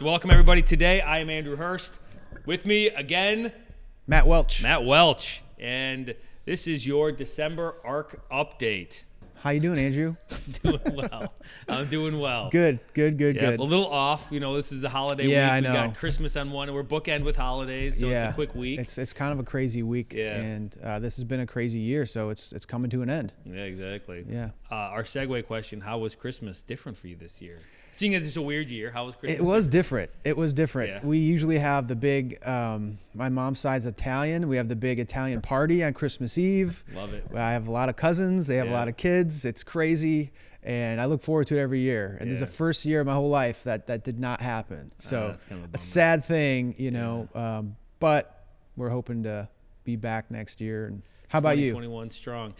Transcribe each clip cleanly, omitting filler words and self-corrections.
So welcome everybody. Today I am Andrew Hurst. With me again, Matt Welch. Matt Welch, and this is your December ARC update. How you doing, Andrew? Doing well. I'm doing well. Good. A little off. You know, this is the holiday week. I know. We got Christmas on one, and we're bookend with holidays, so it's a quick week. It's kind of a crazy week, and this has been a crazy year, so it's coming to an end. Yeah, exactly. Yeah. Our segue question: how was Christmas different for you this year? Seeing as it's a weird year, how was Christmas? It was different. Yeah. We usually have the big. My mom's side's Italian. We have the big Italian party on Christmas Eve. Love it. I have a lot of cousins. They have a lot of kids. It's crazy, and I look forward to it every year. And this is the first year of my whole life that did not happen. So that's kind of a sad thing, you know. But we're hoping to be back next year. And how about you? 2021 strong.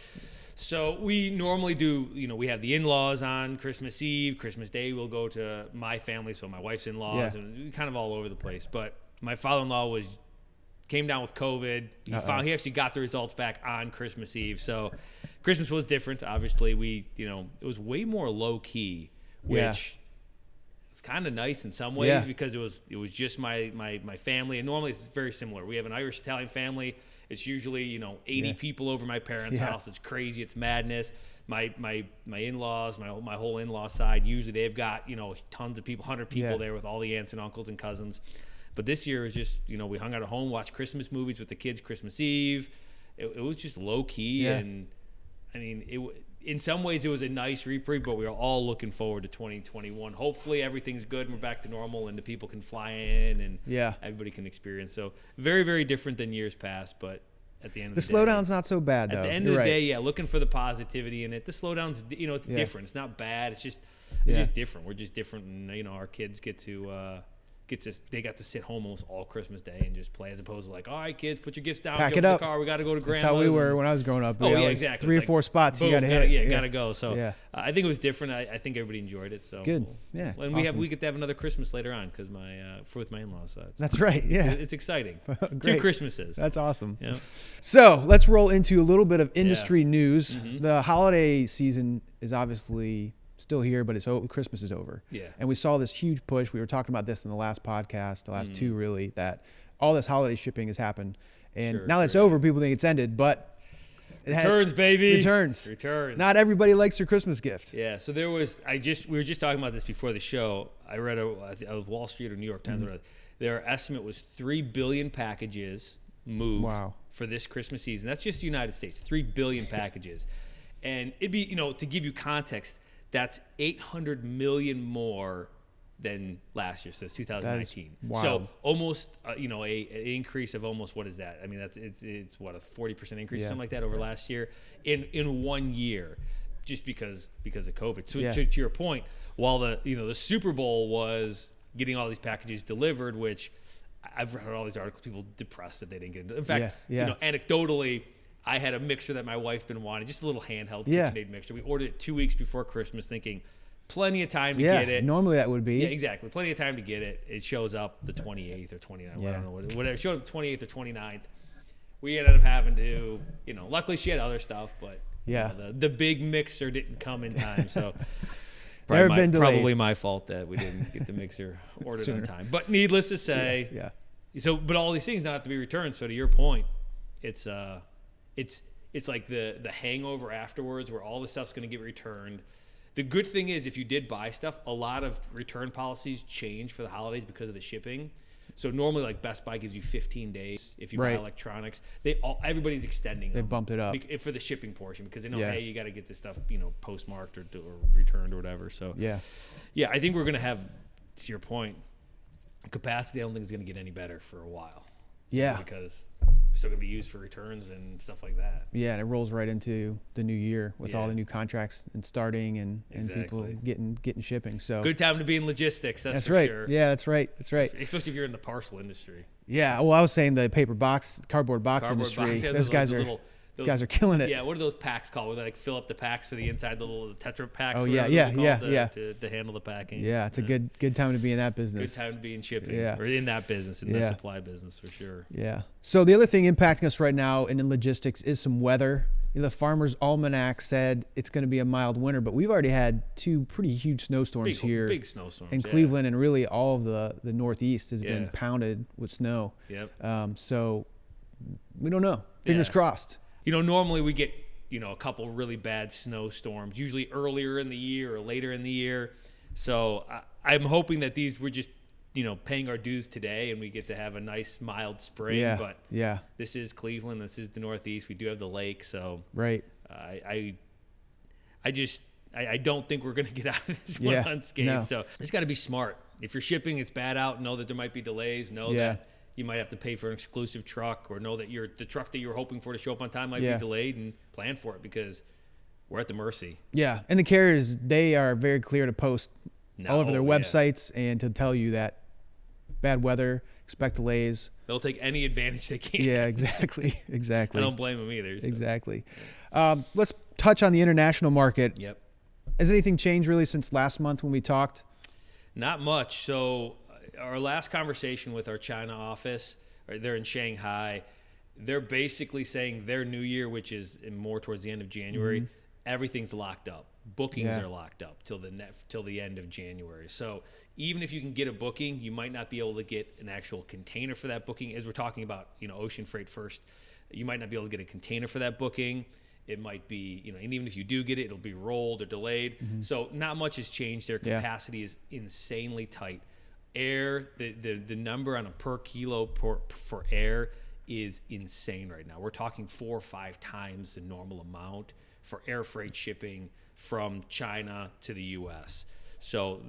So we normally do, we have the in-laws on Christmas Eve. Christmas Day, we'll go to my family, so my wife's in-laws, and we kind of all over the place. But my father-in-law came down with COVID. He actually got the results back on Christmas Eve. So Christmas was different. Obviously, it was way more low-key, which it's kind of nice in some ways because it was just my family. And normally it's very similar. We have an Irish-Italian family. It's usually, 80 people over my parents' house. It's crazy. It's madness. My in-laws, my whole in-law side, usually they've got, tons of people, 100 people there with all the aunts and uncles and cousins. But this year was just, we hung out at home, watched Christmas movies with the kids Christmas Eve. It was just low-key. Yeah. And, I mean, in some ways it was a nice reprieve, but we were all looking forward to 2021. Hopefully everything's good and we're back to normal and the people can fly in and everybody can experience. So very, very different than years past, but at the end of the day. The slowdown's not so bad, though. At the end of the day, looking for the positivity in it. The slowdown's, it's different. It's not bad. It's just different. We're just different, and our kids they got to sit home almost all Christmas Day and just play, as opposed to like, all right, kids, put your gifts down, Pack jump it in up. the car, we got to go to grandma's. That's how we were when I was growing up. Exactly. 3 or It's 4 spots boom, you got to hit. Got to go. So I think it was different. I think everybody enjoyed it. So good. Yeah. And awesome. we get to have another Christmas later on because with my in-laws. So That's right. Yeah. It's exciting. Great. 2 Christmases. That's awesome. Yeah. So let's roll into a little bit of industry news. Mm-hmm. The holiday season is obviously still here, but Christmas is over. Yeah. And we saw this huge push. We were talking about this in the last podcast, the last 2 really, that all this holiday shipping has happened. And now that it's over, people think it's ended, but Returns, baby. Returns. Not everybody likes their Christmas gift. Yeah. So we were just talking about this before the show. I read a Wall Street or New York Times. Their estimate was 3 billion packages moved for this Christmas season. That's just the United States, 3 billion packages. And it'd be, to give you context, that's 800 million more than last year. So it's 2019. So almost, an increase of almost, what is that? I mean, it's what, a 40% increase, something like that over last year in 1 year, just because of COVID. So to your point, while the Super Bowl was getting all these packages delivered, which I've heard all these articles, people depressed that they didn't get it. In fact, anecdotally, I had a mixer that my wife's been wanting, just a little handheld KitchenAid mixer. We ordered it 2 weeks before Christmas, thinking plenty of time to get it. Normally that would be. Yeah, exactly. Plenty of time to get it. It shows up the 28th or 29th. I don't know whatever. It showed up the 28th or 29th. We ended up having to, luckily she had other stuff, but the big mixer didn't come in time. So probably my fault that we didn't get the mixer ordered on time. But needless to say, So, but all these things now have to be returned. So to your point, it's like the hangover afterwards where all the stuff's going to get returned. The good thing is if you did buy stuff, a lot of return policies change for the holidays because of the shipping. So normally like Best Buy gives you 15 days if you buy electronics. Everybody's extending them. They bumped it up. For the shipping portion because they know, hey, you got to get this stuff, postmarked or returned or whatever. So I think we're going to have, to your point, capacity I don't think is going to get any better for a while. Because it's still going to be used for returns and stuff like that. Yeah, and it rolls right into the new year with all the new contracts and starting and people getting shipping. So good time to be in logistics. That's for right. Sure. Yeah, that's right. Especially if you're in the parcel industry. Yeah, well, I was saying the cardboard box industry. Those guys are killing it. Yeah, what are those packs called? Where they like fill up the packs for the inside, the little Tetra packs. Oh yeah. To handle the packing. Yeah, it's a good time to be in that business. Good time to be in shipping. Or in that business, in the supply business for sure. Yeah. So the other thing impacting us right now in logistics is some weather. the Farmer's Almanac said it's going to be a mild winter, but we've already had 2 pretty huge snowstorms here. Big snowstorms. In Cleveland, and really all of the Northeast has been pounded with snow. Yep. So we don't know. Fingers crossed. Normally we get, a couple really bad snowstorms, usually earlier in the year or later in the year. So I'm hoping that we're just, paying our dues today and we get to have a nice mild spring. Yeah. But this is Cleveland. This is the Northeast. We do have the lake. So right. I don't think we're going to get out of this one unscathed. No. So it's got to be smart. If you're shipping, it's bad out. Know that there might be delays. Know that you might have to pay for an exclusive truck, or know that the truck that you're hoping for to show up on time might be delayed, and plan for it, because we're at the mercy. Yeah. And the carriers, they are very clear to post all over their websites and to tell you that bad weather, expect delays. They'll take any advantage they can. Yeah, exactly. I don't blame them either. So. Exactly. Let's touch on the international market. Yep. Has anything changed really since last month when we talked? Not much. So our last conversation with our China office, they're in Shanghai, they're basically saying their new year, which is more towards the end of January, everything's locked up. Bookings are locked up till the end of January. So even if you can get a booking, you might not be able to get an actual container for that booking. As we're talking about, ocean freight first, you might not be able to get a container for that booking. It might be, and even if you do get it, it'll be rolled or delayed. So not much has changed. Their capacity is insanely tight. Air, the number on a per kilo for air is insane right now. We're talking 4 or 5 times the normal amount for air freight shipping from China to the U.S. So,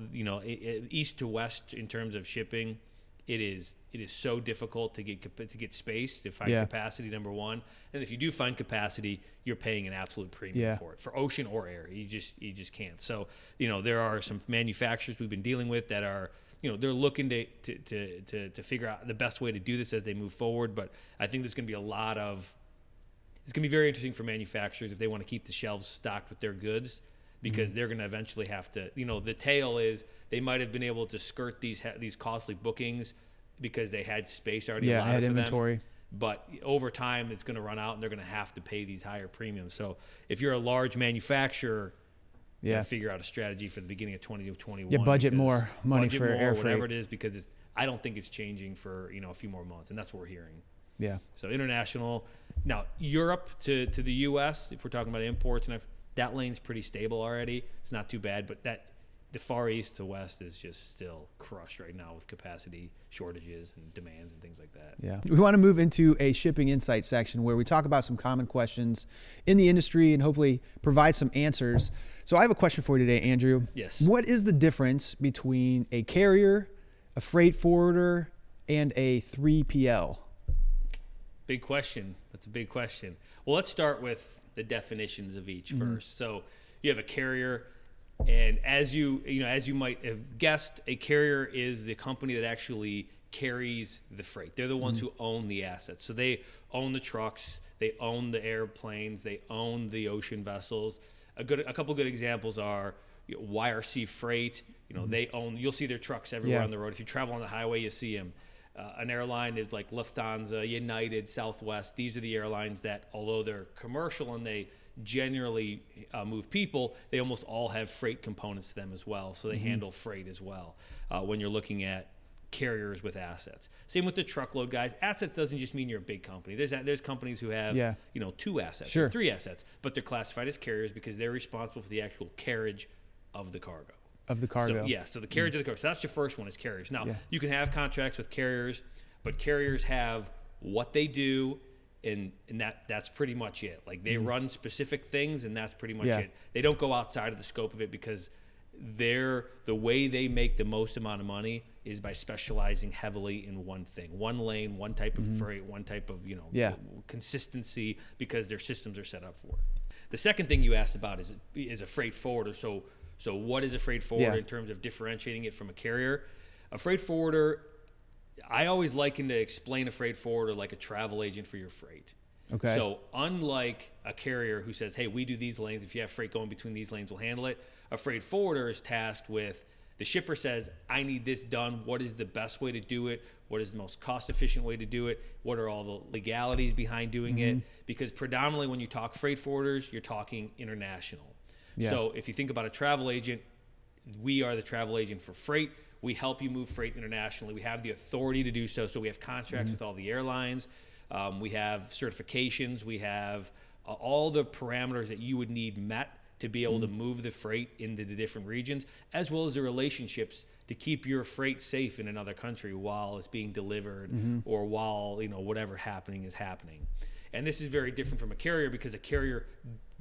east to west in terms of shipping, it is so difficult to get space, to find capacity, number one. And if you do find capacity, you're paying an absolute premium for it, for ocean or air. You just can't. So, there are some manufacturers we've been dealing with that are, they're looking to figure out the best way to do this as they move forward. But I think there's going to be it's going to be very interesting for manufacturers if they want to keep the shelves stocked with their goods, because they're going to eventually have to, the tail is they might have been able to skirt these costly bookings because they had space already allotted had for inventory. Them. But over time, it's going to run out, and they're going to have to pay these higher premiums. So if you're a large manufacturer, you gotta figure out a strategy for the beginning of 2021. Yeah, budget more money for air freight. Whatever it is, because I don't think it's changing for a few more months, and that's what we're hearing. Yeah. So international. Now, Europe to the U.S., if we're talking about imports, and that lane's pretty stable already. It's not too bad, but the Far East to West is just still crushed right now with capacity shortages and demands and things like that. Yeah. We want to move into a shipping insight section where we talk about some common questions in the industry and hopefully provide some answers. So I have a question for you today, Andrew. Yes. What is the difference between a carrier, a freight forwarder, and a 3PL? Big question. That's a big question. Well, let's start with the definitions of each first. So you have a carrier, and as you might have guessed, a carrier is the company that actually carries the freight. They're the ones who own the assets. So they own the trucks, they own the airplanes, they own the ocean vessels. A couple good examples are YRC Freight. They own. You'll see their trucks everywhere on the road. If you travel on the highway, you see them. An airline is like Lufthansa, United, Southwest. These are the airlines that, although they're commercial and they generally move people, they almost all have freight components to them as well. So they handle freight as well when you're looking at carriers with assets. Same with the truckload guys. Assets doesn't just mean you're a big company. There's companies who have 2 assets, or 3 assets, but they're classified as carriers because they're responsible for the actual carriage of the cargo. Of the cargo. So the carriage of the cargo. So that's your first one, is carriers. Now, you can have contracts with carriers, but carriers have what they do, and that's pretty much it. Like, they run specific things, and that's pretty much it. They don't go outside of the scope of it, because the way they make the most amount of money is by specializing heavily in one thing, one lane, one type of freight, one type of consistency, because their systems are set up for it. The second thing you asked about is a freight forwarder. So what is a freight forwarder in terms of differentiating it from a carrier? A freight forwarder, I always liken to explain a freight forwarder like a travel agent for your freight. Okay. So unlike a carrier who says, hey, we do these lanes, if you have freight going between these lanes, we'll handle it. A freight forwarder is tasked with The shipper says, I need this done. What is the best way to do it? What is the most cost-efficient way to do it? What are all the legalities behind doing it? Because predominantly when you talk freight forwarders, you're talking international. Yeah. So if you think about a travel agent, we are the travel agent for freight. We help you move freight internationally. We have the authority to do so. So we have contracts with all the airlines. We have certifications. We have all the parameters that you would need met to be able to move the freight into the different regions, as well as the relationships to keep your freight safe in another country while it's being delivered or while, whatever happening is happening. And this is very different from a carrier, because a carrier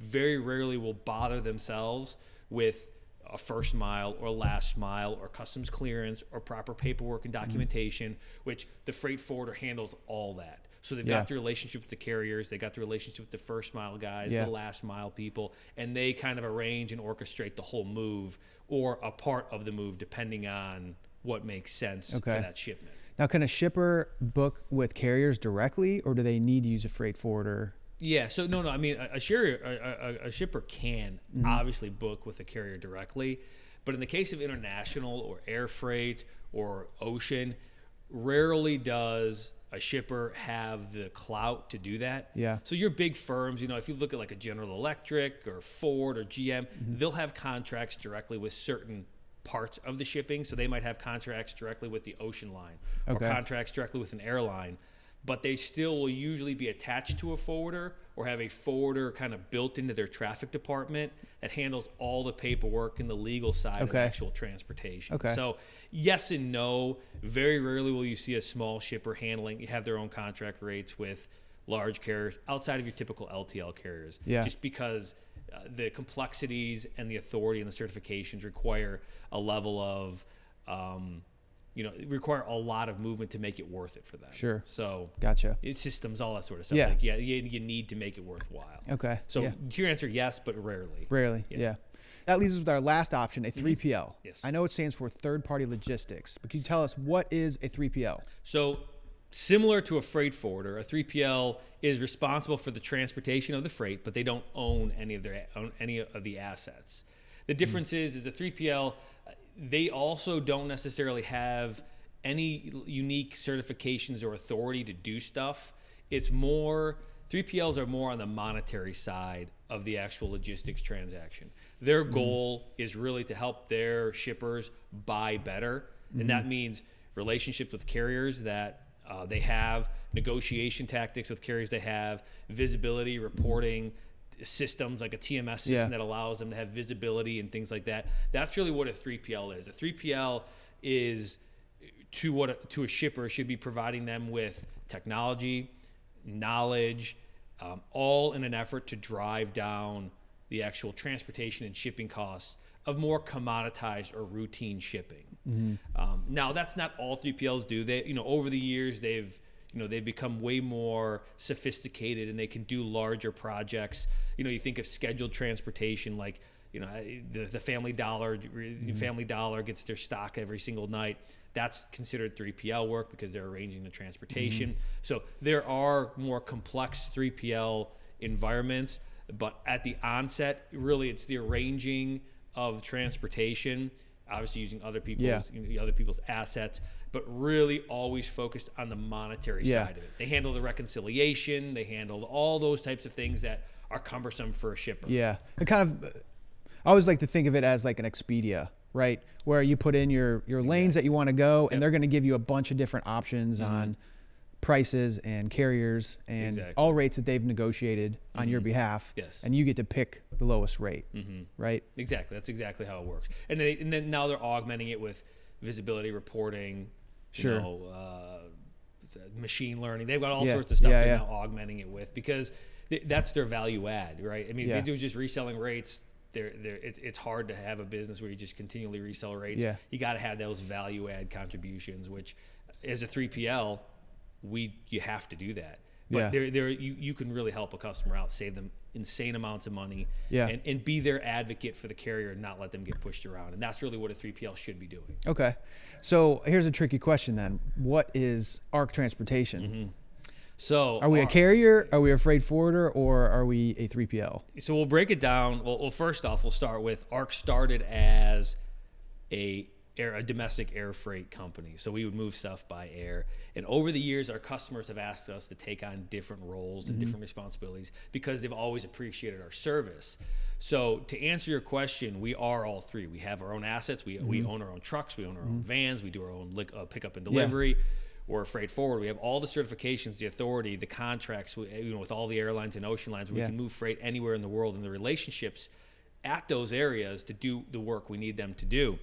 very rarely will bother themselves with a first mile or last mile or customs clearance or proper paperwork and documentation, which the freight forwarder handles all that. So they've got the relationship with the carriers, they got the relationship with the first mile guys, the last mile people, and they kind of arrange and orchestrate the whole move or a part of the move depending on what makes sense for that shipment. Now, can a shipper book with carriers directly, or do they need to use a freight forwarder? Yeah, so no. I mean, a shipper can obviously book with a carrier directly, but in the case of international or air freight or ocean, rarely does a shipper have the clout to do that. Yeah. So your big firms, if you look at like a General Electric or Ford or GM, they'll have contracts directly with certain parts of the shipping. So they might have contracts directly with the ocean line or contracts directly with an airline, but they still will usually be attached to a forwarder or have a forwarder kind of built into their traffic department that handles all the paperwork and the legal side of actual transportation. So yes and no. Very rarely will you see a small shipper have their own contract rates with large carriers outside of your typical LTL carriers. Just because the complexities and the authority and the certifications require a level of require a lot of movement to make it worth it for them. Sure. So gotcha. It's systems, all that sort of stuff. You need to make it worthwhile. Okay. So to your answer, yes, but rarely. Rarely. Yeah. That leaves us with our last option, a 3PL. Yes. I know it stands for third-party logistics, but can you tell us what is a 3PL? So similar to a freight forwarder, a 3PL is responsible for the transportation of the freight, but they don't own any of the assets. The difference is a 3PL, they also don't necessarily have any unique certifications or authority to do stuff. It's more, 3PLs are more on the monetary side of the actual logistics transaction. Their goal is really to help their shippers buy better. And that means relationships with carriers that they have, negotiation tactics with carriers they have, visibility, reporting, systems like a TMS system that allows them to have visibility and things like that. That's really what a 3PL is. A 3PL is to a shipper should be providing them with technology, knowledge, all in an effort to drive down the actual transportation and shipping costs of more commoditized or routine shipping. Now that's not all 3PLs do. They, over the years they've become way more sophisticated and they can do larger projects. You think of scheduled transportation, like, the Family Dollar, Family Dollar gets their stock every single night. That's considered 3PL work because they're arranging the transportation. So there are more complex 3PL environments, but at the onset, really it's the arranging of transportation, obviously using other people's assets, but really always focused on the monetary side of it. They handle the reconciliation, they handle all those types of things that are cumbersome for a shipper. Yeah. And kind of, I always like to think of it as like an Expedia, right? Where you put in your lanes that you want to go, and they're going to give you a bunch of different options on prices and carriers and all rates that they've negotiated on your behalf. Yes. And you get to pick the lowest rate, right? Exactly. That's exactly how it works. And then now they're augmenting it with visibility reporting, machine learning. They've got all sorts of stuff they're now augmenting it with, because that's their value add, right? I mean, if they do just reselling rates, it's hard to have a business where you just continually resell rates. You got to have those value add contributions, which as a 3PL, you have to do that. But you can really help a customer out, save them insane amounts of money, and be their advocate for the carrier and not let them get pushed around. And that's really what a 3PL should be doing. Okay. So here's a tricky question then. What is ARC Transportation? So are we a carrier, are we a freight forwarder, or are we a 3PL? So we'll break it down. Well, first off, we'll start with ARC started as a a domestic air freight company. So we would move stuff by air. And over the years, our customers have asked us to take on different roles and different responsibilities because they've always appreciated our service. So to answer your question, we are all three. We have our own assets. We own our own trucks. We own our own vans. We do our own pickup and delivery. We're a freight forward. We have all the certifications, the authority, the contracts, with all the airlines and ocean lines. We can move freight anywhere in the world, and the relationships at those areas to do the work we need them to do.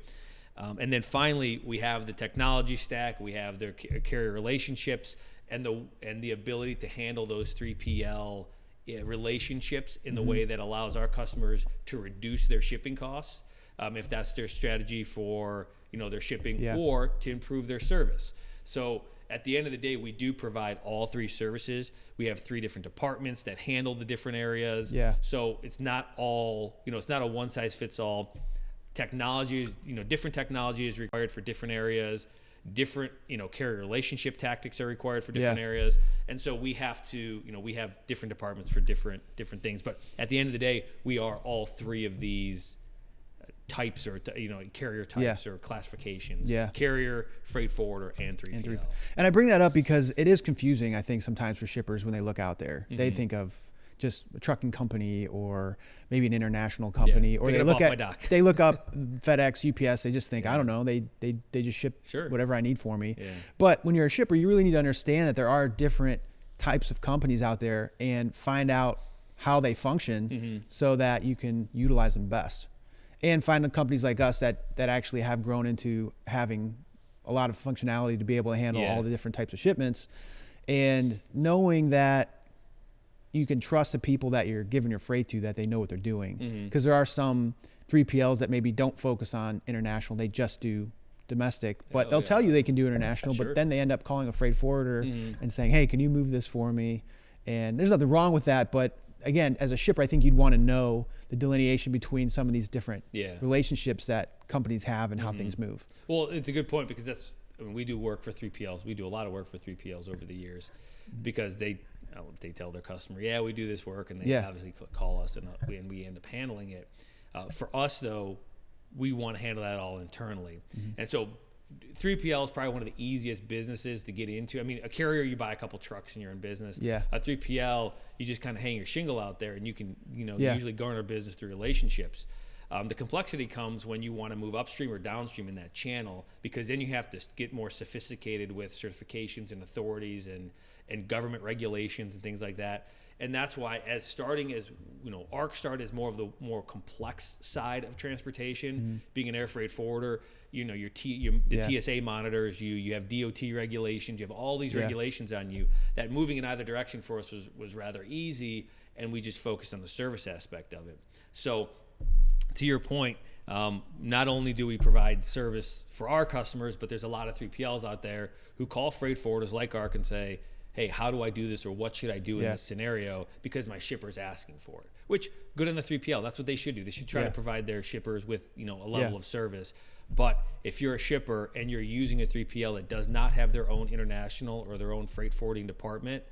And then finally, we have the technology stack, we have their carrier relationships, and the ability to handle those 3PL relationships in the way that allows our customers to reduce their shipping costs, if that's their strategy for their shipping, or to improve their service. So at the end of the day, we do provide all three services. We have 3 different departments that handle the different areas. So it's not all, it's not a one size fits all. Technology is, different technology is required for different areas. Different, carrier relationship tactics are required for different areas. And so we have to, we have different departments for different things. But at the end of the day, we are all 3 of these types, or carrier types or classifications. Carrier, freight forwarder, and 3PL. And I bring that up because it is confusing, I think, sometimes for shippers when they look out there. They think of just a trucking company or maybe an international company, or they look up FedEx, UPS. They just think, I don't know, they just ship whatever I need for me. But when you're a shipper, you really need to understand that there are different types of companies out there and find out how they function so that you can utilize them best. And find the companies like us that actually have grown into having a lot of functionality to be able to handle all the different types of shipments, and knowing that you can trust the people that you're giving your freight to, that they know what they're doing. Because there are some 3PLs that maybe don't focus on international, they just do domestic, but they'll tell you they can do international, but then they end up calling a freight forwarder and saying, hey, can you move this for me? And there's nothing wrong with that, but again, as a shipper, I think you'd want to know the delineation between some of these different relationships that companies have and how things move. Well, it's a good point, because we do work for 3PLs. We do a lot of work for 3PLs over the years, because they tell their customer, we do this work, and they obviously call us, and we end up handling it. For us, though, we want to handle that all internally. And so 3PL is probably one of the easiest businesses to get into. I mean, a carrier, you buy a couple trucks and you're in business. A 3PL, you just kind of hang your shingle out there, and you can, you usually garner business through relationships. The complexity comes when you want to move upstream or downstream in that channel, because then you have to get more sophisticated with certifications and authorities and government regulations and things like that. And that's why, ArcStart is more of the more complex side of transportation. Being an air freight forwarder, the TSA monitors you have DOT regulations, you have all these regulations on you, that moving in either direction for us was rather easy, and we just focused on the service aspect of it. So to your point, not only do we provide service for our customers, but there's a lot of 3PLs out there who call freight forwarders like Arc and say, hey, how do I do this, or what should I do in this scenario, because my shipper's asking for it. Which, good on the 3PL, that's what they should do. They should try to provide their shippers with a level of service. But if you're a shipper and you're using a 3PL that does not have their own international or their own freight forwarding department,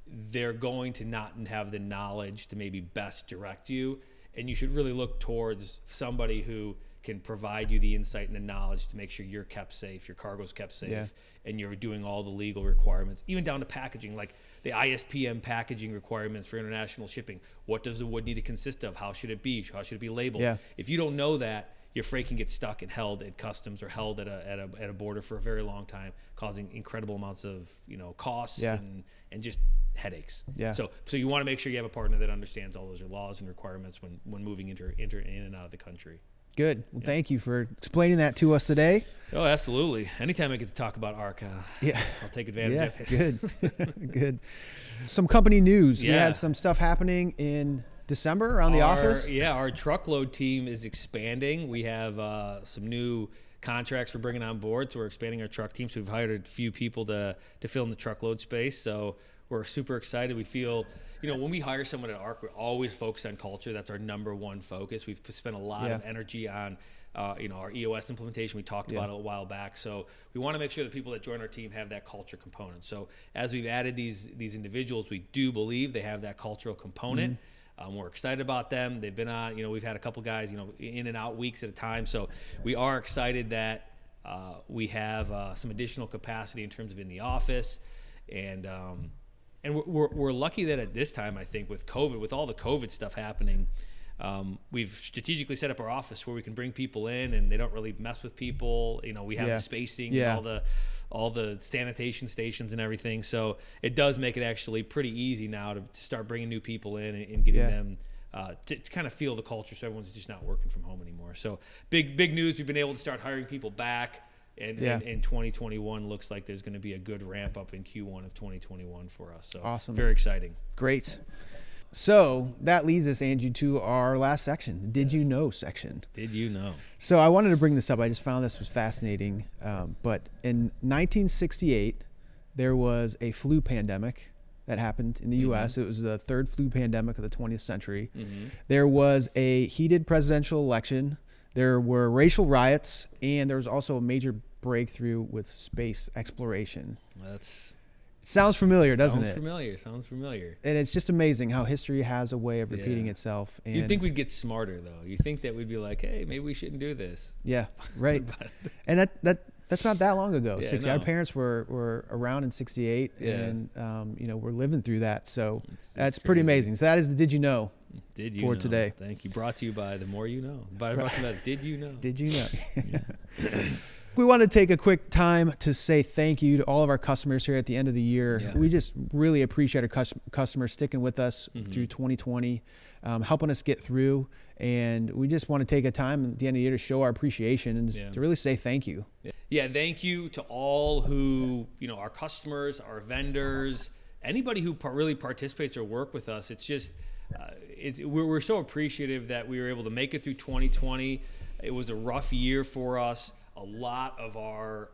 they're going to not have the knowledge to maybe best direct you. And you should really look towards somebody who can provide you the insight and the knowledge to make sure you're kept safe, your cargo's kept safe, and you're doing all the legal requirements, even down to packaging, like the ISPM packaging requirements for international shipping. What does the wood need to consist of? How should it be? How should it be labeled? If you don't know that, your freight can get stuck and held at customs or held at a border for a very long time, causing incredible amounts of costs and just headaches. So you want to make sure you have a partner that understands all those laws and requirements when moving in and out of the country. Good. Well, thank you for explaining that to us today. Oh, absolutely. Anytime I get to talk about ARC, I'll take advantage of it. Good. Good. Some company news. We had some stuff happening in December around the office. Our truckload team is expanding. We have some new contracts we're bringing on board, so we're expanding our truck team. So we've hired a few people to fill in the truckload space. So we're super excited. We feel, when we hire someone at ARC, we're always focused on culture. That's our number one focus. We've spent a lot of energy on, our EOS implementation. We talked about it a while back. So we want to make sure the people that join our team have that culture component. So as we've added these individuals, we do believe they have that cultural component. We're excited about them. They've been on, we've had a couple guys, in and out weeks at a time. So we are excited that we have some additional capacity in terms of in the office. And we're lucky that at this time, I think, with COVID, with all the COVID stuff happening, we've strategically set up our office where we can bring people in and they don't really mess with people. We have the spacing and all the sanitation stations and everything. So it does make it actually pretty easy now to start bringing new people in and getting them to kind of feel the culture, so everyone's just not working from home anymore. So big news. We've been able to start hiring people back. And 2021 looks like there's going to be a good ramp up in Q1 of 2021 for us. So awesome. Very exciting. Great. So that leads us, Andrew, to our last section, the Did You Know section. Did you know? So I wanted to bring this up. I just found this was fascinating. But in 1968, there was a flu pandemic that happened in the U.S. It was the third flu pandemic of the 20th century. There was a heated presidential election. There were racial riots, and there was also a major breakthrough with space exploration. It sounds familiar, doesn't it? Sounds familiar. And it's just amazing how history has a way of repeating itself. And you'd think we'd get smarter, though. You think that we'd be like, hey, maybe we shouldn't do this. Yeah, right. And that's not that long ago. Yeah, 60. Our parents were around in 68, and we're living through that. So that's pretty amazing. So that is the Did You Know for today. Thank you. Brought to you by The More You Know. Did You Know? Did you know? We want to take a quick time to say thank you to all of our customers here at the end of the year. Yeah. We just really appreciate our customers sticking with us through 2020, helping us get through. And we just want to take a time at the end of the year to show our appreciation and to really say thank you. Yeah, thank you to all who, our customers, our vendors, anybody who really participates or work with us. It's just, we're so appreciative that we were able to make it through 2020. It was a rough year for us. A lot of our,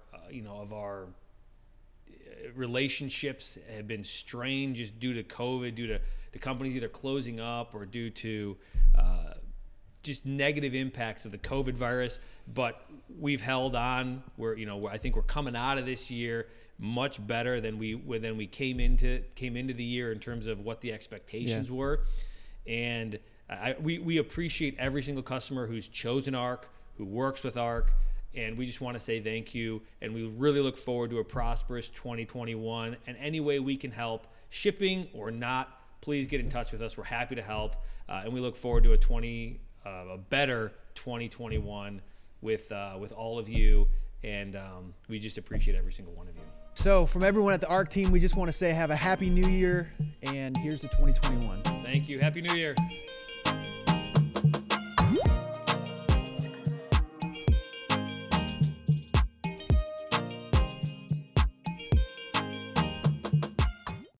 relationships have been strained just due to COVID, due to companies either closing up or due to just negative impacts of the COVID virus. But we've held on. I think we're coming out of this year much better than we came into the year in terms of what the expectations were. And we appreciate every single customer who's chosen ARC, who works with ARC. And we just want to say thank you. And we really look forward to a prosperous 2021. And any way we can help, shipping or not, please get in touch with us. We're happy to help. And we look forward to a better 2021 with all of you. And we just appreciate every single one of you. So from everyone at the ARC team, we just want to say have a happy new year. And here's to 2021. Thank you. Happy New Year.